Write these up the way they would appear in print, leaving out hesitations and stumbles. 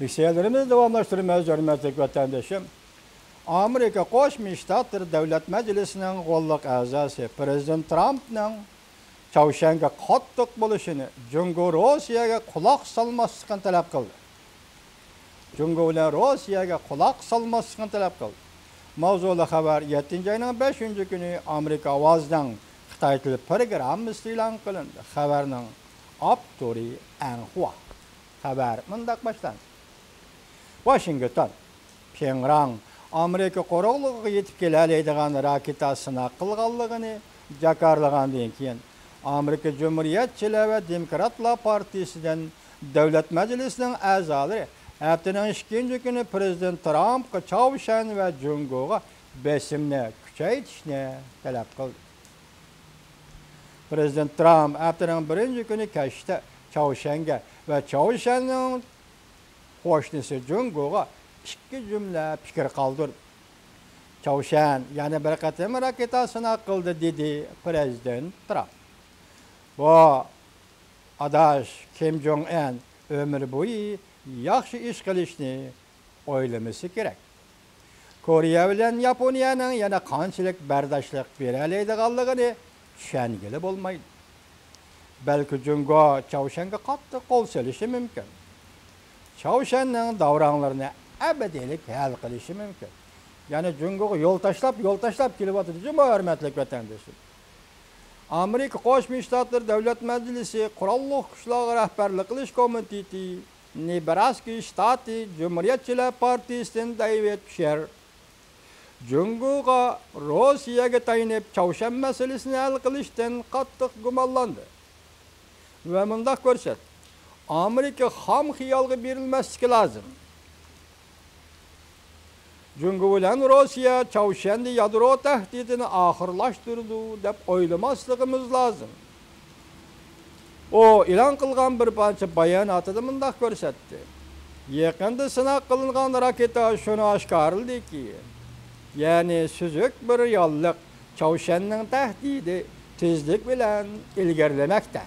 Bilgisayarlarımızı devamlaştırmaz hürmetli vatandaşım. Amerika Qo'shma Shtatlar Davlat Majlisining qo'lliq a'zosi Prezident Trumpning Chaushanga qattiq bo'lishini, Jungo Rossiyaga quloq solmaslikni talab qildi. Jungo bilan Rossiyaga quloq solmaslikni talab qildi. Mavzuli xabar 7-oyning 5-kuni Amerika ovozining Xitoy tili programmasi e'lon qilindi. Xabarning avtori Anhua. Xabar mundaq boshlandi. Washington, Pyongyang Amerika qo'riqligiga yetib keladigan raketa sinaq qilganligini jakarlagandan keyin Amerika Cumhuriyetçiler ve Demokratlar Partisi'den Devlet Meclisi'nin a'zolari haftaning 2 kuni Prezident Trump'a Chaoshan ve Jungo'ga besimni kuchaytirishni talab qildi. Prezident Trump haftaning 1 kuni kashda Chaoshanga ve Chaoshanning qo'shnisi Jungo'ga 2 jumla fikr qoldirdi. Chaoshan yana bir qatim raketa sinaq qildi dedi Prezident Trump. Bu adaş Kim Jong-un ömür boyu yaxshi ish qilishni o'ylaması kerak. Koreya bilan Yaponiyaning yana qanchalik bardoshlik bera oladiganligini tushungili bo'lmaydi. Balki Jungo Chaoshanga qattiq qo'l solishi mumkin. Chaoshanning davronlarini abadiylik hal qilishi mumkin. Yani Jungo'ga yo'l tashlab kelyapti, juma hurmatli vatandoshlar. Amerika Qo'shma Shtatlar Davlat Majlisi Qurolli Kuchlar rahbarlik qilish komiteti Nebraska shtati Cumhuriyetçiler Partisi'nin David Sher Jungo'ga Rossiyaga tayinib Chaoshan masalasini hal qilishdan qattiq gumonlandi. Va mundaq ko'rsatdi. Amerika ham xiyolga berilmasligi lozim. Jungo bilan Rossiya Chaoshanni yadro tahdidini oxirlashtirdi deb o'ylamasligimiz lozim. O e'lon qilgan bir parcha bayonotida mundaq ko'rsatdi. Yaqinda sinaq qilingan raketa shuni oshkorladiki, ya'ni suzuk bir yolliq Chaoshanning tahdidi tezlik bilan ilgarilamoqda.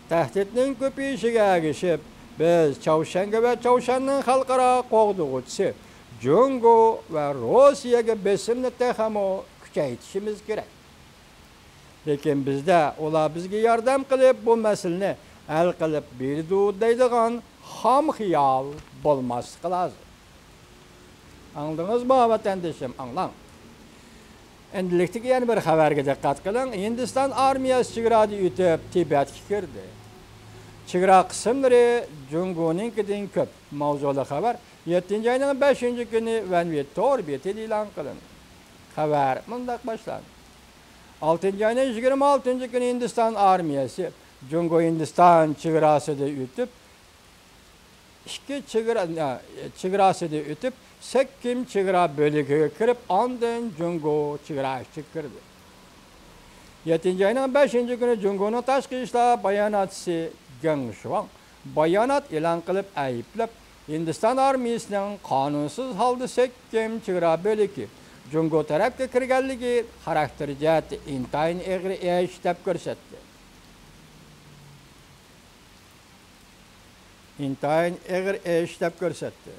Tahdidning ko'payishiga ergashib, biz Chaoshanga va Chaoshanning xalqaro qo'g'dug'uchisi Jungo ve Rossiyaga besimni texmo kuchaytirishimiz kerak. Lekin bizda ular bizga yordam qilib bu masalani hal qilib berdi deydigan ham xiyol bo'lmasligi lozim. Anladingizmi vatandoshim? Anglang. Endilikda yana bir xabarga diqqat qiling. Hindiston armiyasi chegarani o'tib Tibetga kirdi. Chegara qismlari Jungo'ninkidan ko'p. Mavzuli xabar 7-oyning 5-kuni Vanvetor betida e'lon qilindi. Xabar mundaq boshlandi. 6-oyning 26-kuni Hindiston armiyasi Jungo Hindiston chegarasida o'tib 8 chegara bo'ligiga kirib, ondan Jungo chegarasiga kirdi. 7-oyning 5-kuni Jungoning tashqi ishlar bayonotchisi Geng Shuang bayonot e'lon qilib ayblab Hindiston armiyasining qonunsiz holda 8 chegara bo'ligi Jungo tarafga kirganligi xarakteri jihati intayin egri ish deb ko'rsatdi. Intayin egri ish deb ko'rsatdi.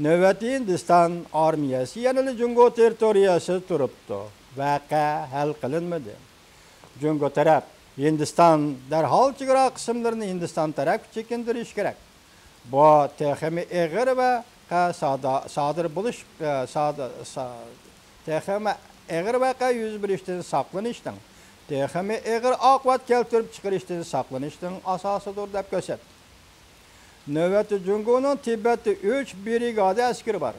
Navbatda Hindiston armiyasi yana Jungo territoriyasida turibdi. Vaqa hal qilinmadi. Jungo taraf Hindiston darhol chegara qismlarini Hindiston tarafga chekindirish kerak. Bu texmi egri va sodir bo'lish texmi egri vaqa yuz berishdan saqlanishdan, texmi egri oqibat keltirib chiqarishdan saqlanishdan asosidir deb ko'rsatdi. Navbatda Jungoning Tibetda 3 brigada askari bor.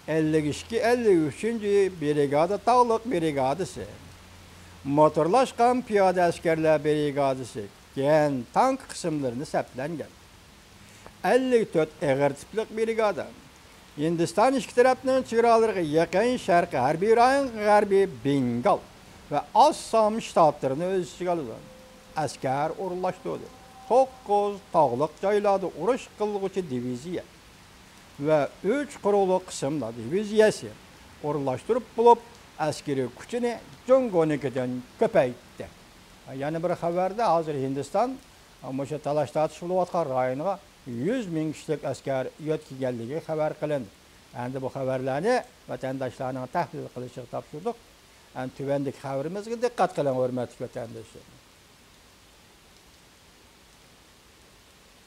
52-53 brigada tog'liq brigadasi, motorlashgan piyoda askarlar brigadasi, keyin tank qismlarini saplangan. 54 eg'ir tiplik brigada. Hindiston ikki tarafning chegaralariga yaqin sharqi harbiy rayon g'arbiy Bengal va Assam shtatlarini o'z ichiga oladi. Askar o'rinlashtirdi. 9 tog'liq joylarda urush qilguvchi diviziya va 3 quruqli qismlar diviziyasi o'rinlashtirib bo'lib, askariy kuchini Jungo'nikidan ko'paytirdi. Yana bir xabarda hozir Hindiston o'sha talash-tortish bo'layotgan rayonga 100 bin kişilik asker yetkigenligi haber kılındı. Endi bu haberlerini vatandaşlarına tahsil kılışığı tapşırdık. Tüvendik haberimizge dikkat kılın hürmetli vatandaşlar.